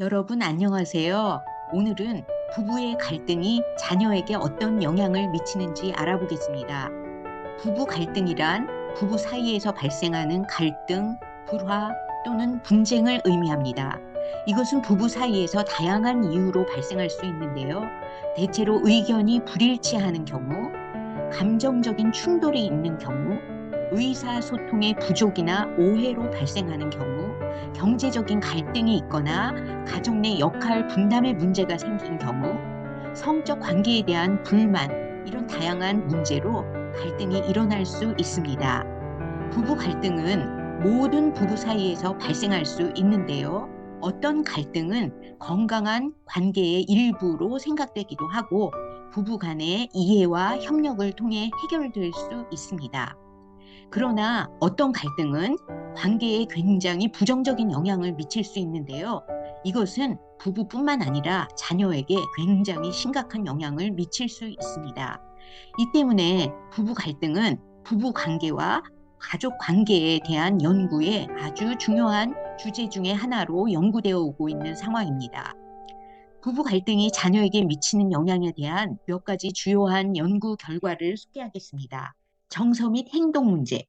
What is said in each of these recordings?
여러분 안녕하세요. 오늘은 부부의 갈등이 자녀에게 어떤 영향을 미치는지 알아보겠습니다. 부부 갈등이란 부부 사이에서 발생하는 갈등, 불화 또는 분쟁을 의미합니다. 이것은 부부 사이에서 다양한 이유로 발생할 수 있는데요. 대체로 의견이 불일치하는 경우, 감정적인 충돌이 있는 경우, 의사소통의 부족이나 오해로 발생하는 경우, 경제적인 갈등이 있거나 가족 내 역할 분담의 문제가 생긴 경우, 성적 관계에 대한 불만, 이런 다양한 문제로 갈등이 일어날 수 있습니다. 부부 갈등은 모든 부부 사이에서 발생할 수 있는데요. 어떤 갈등은 건강한 관계의 일부로 생각되기도 하고 부부 간의 이해와 협력을 통해 해결될 수 있습니다. 그러나 어떤 갈등은 관계에 굉장히 부정적인 영향을 미칠 수 있는데요. 이것은 부부뿐만 아니라 자녀에게 굉장히 심각한 영향을 미칠 수 있습니다. 이 때문에 부부 갈등은 부부 관계와 가족 관계에 대한 연구의 아주 중요한 주제 중의 하나로 연구되어 오고 있는 상황입니다. 부부 갈등이 자녀에게 미치는 영향에 대한 몇 가지 주요한 연구 결과를 소개하겠습니다. 정서 및 행동 문제.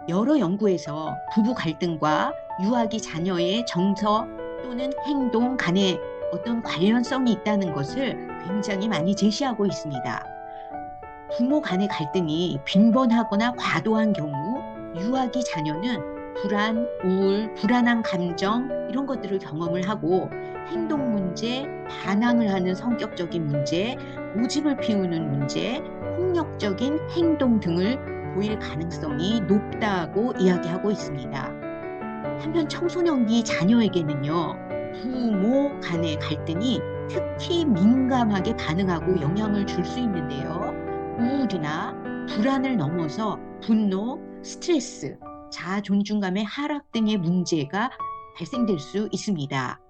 여러 연구에서 부부 갈등과 유아기 자녀의 정서 또는 행동 간에 어떤 관련성이 있다는 것을 굉장히 많이 제시하고 있습니다. 부모 간의 갈등이 빈번하거나 과도한 경우 유아기 자녀는 불안, 우울, 불안한 감정 이런 것들을 경험을 하고 행동 문제, 반항을 하는 성격적인 문제, 고집을 피우는 문제, 폭력적인 행동 등을 보일 가능성이 높다고 이야기하고 있습니다. 한편 청소년기 자녀에게는요, 부모 간의 갈등이 특히 민감하게 반응하고 영향을 줄 수 있는데요. 우울이나 불안을 넘어서 분노, 스트레스, 자아 존중감의 하락 등의 문제가 발생될 수 있습니다.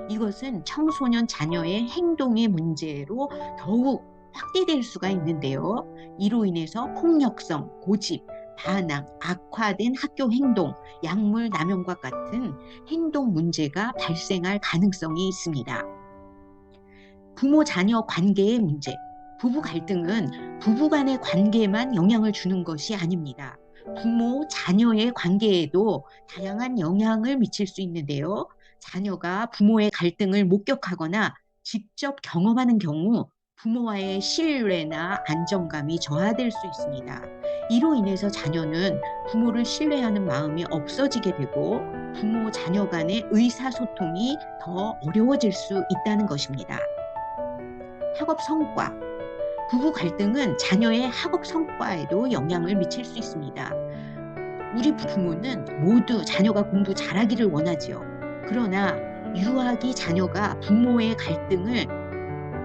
이것은 청소년 자녀의 행동의 문제로 더욱 확대될 수가 있는데요. 이로 인해서 폭력성, 고집, 반항, 악화된 학교 행동, 약물 남용과 같은 행동 문제가 발생할 가능성이 있습니다. 부모 자녀 관계의 문제. 부부 갈등은 부부 간의 관계에만 영향을 주는 것이 아닙니다. 부모 자녀의 관계에도 다양한 영향을 미칠 수 있는데요. 자녀가 부모의 갈등을 목격하거나 직접 경험하는 경우 부모와의 신뢰나 안정감이 저하될 수 있습니다. 이로 인해서 자녀는 부모를 신뢰하는 마음이 없어지게 되고 부모 자녀 간의 의사소통이 더 어려워질 수 있다는 것입니다. 학업 성과. 부부 갈등은 자녀의 학업 성과에도 영향을 미칠 수 있습니다. 우리 부모는 모두 자녀가 공부 잘하기를 원하지요. 그러나 유아기 자녀가 부모의 갈등을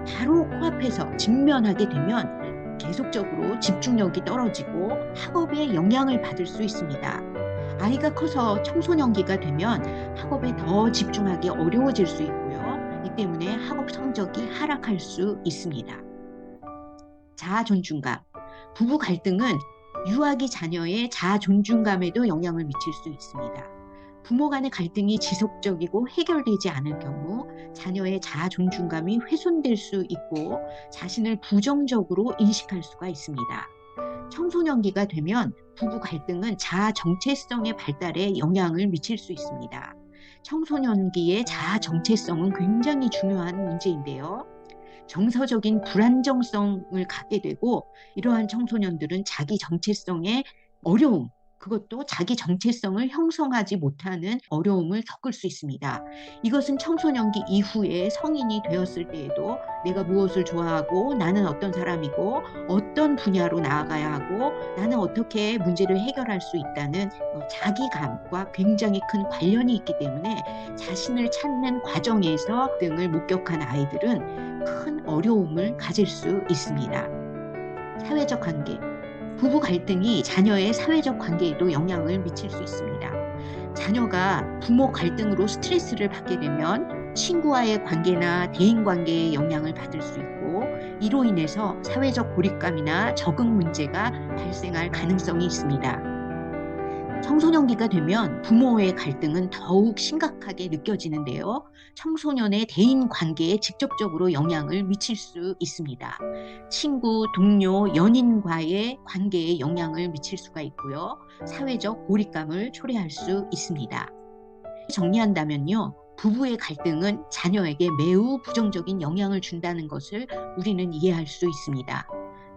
바로 코앞에서 직면하게 되면 계속적으로 집중력이 떨어지고 학업에 영향을 받을 수 있습니다. 아이가 커서 청소년기가 되면 학업에 더 집중하기 어려워질 수 있고요. 이 때문에 학업 성적이 하락할 수 있습니다. 자아 존중감. 부부 갈등은 유아기 자녀의 자아 존중감에도 영향을 미칠 수 있습니다. 부모 간의 갈등이 지속적이고 해결되지 않을 경우 자녀의 자아 존중감이 훼손될 수 있고 자신을 부정적으로 인식할 수가 있습니다. 청소년기가 되면 부부 갈등은 자아 정체성의 발달에 영향을 미칠 수 있습니다. 청소년기의 자아 정체성은 굉장히 중요한 문제인데요. 정서적인 불안정성을 갖게 되고 이러한 청소년들은 자기 정체성의 어려움, 그것도 자기 정체성을 형성하지 못하는 어려움을 겪을 수 있습니다. 이것은 청소년기 이후에 성인이 되었을 때에도 내가 무엇을 좋아하고 나는 어떤 사람이고 어떤 분야로 나아가야 하고 나는 어떻게 문제를 해결할 수 있다는 자기감과 굉장히 큰 관련이 있기 때문에 자신을 찾는 과정에서 등을 목격한 아이들은 큰 어려움을 가질 수 있습니다. 사회적 관계. 부부 갈등이 자녀의 사회적 관계에도 영향을 미칠 수 있습니다. 자녀가 부모 갈등으로 스트레스를 받게 되면 친구와의 관계나 대인 관계에 영향을 받을 수 있고 이로 인해서 사회적 고립감이나 적응 문제가 발생할 가능성이 있습니다. 청소년기가 되면 부모의 갈등은 더욱 심각하게 느껴지는데요. 청소년의 대인 관계에 직접적으로 영향을 미칠 수 있습니다. 친구, 동료, 연인과의 관계에 영향을 미칠 수가 있고요. 사회적 고립감을 초래할 수 있습니다. 정리한다면요. 부부의 갈등은 자녀에게 매우 부정적인 영향을 준다는 것을 우리는 이해할 수 있습니다.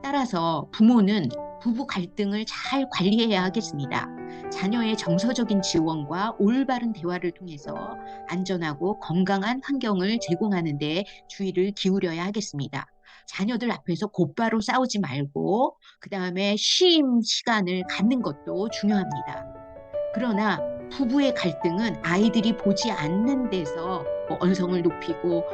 따라서 부모는 부부 갈등을 잘 관리해야 하겠습니다. 자녀의 정서적인 지원과 올바른 대화를 통해서 안전하고 건강한 환경을 제공하는 데 주의를 기울여야 하겠습니다. 자녀들 앞에서 곧바로 싸우지 말고 그다음에 쉼 시간을 갖는 것도 중요합니다. 그러나 부부의 갈등은 아이들이 보지 않는 데서 언성을 높이고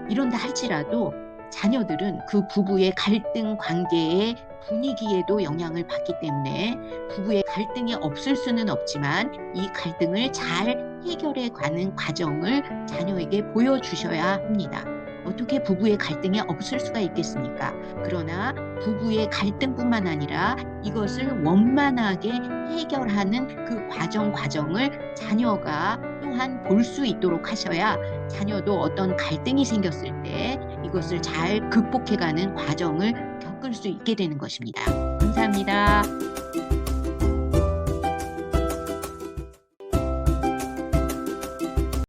이런다 할지라도 자녀들은 그 부부의 갈등 관계의 분위기에도 영향을 받기 때문에 부부의 갈등이 없을 수는 없지만 이 갈등을 잘 해결해 가는 과정을 자녀에게 보여주셔야 합니다. 어떻게 부부의 갈등이 없을 수가 있겠습니까? 그러나 부부의 갈등뿐만 아니라 이것을 원만하게 해결하는 그 과정을 자녀가 또한 볼 수 있도록 하셔야 자녀도 어떤 갈등이 생겼을 때 이것을 잘 극복해가는 과정을 겪을 수 있게 되는 것입니다. 감사합니다.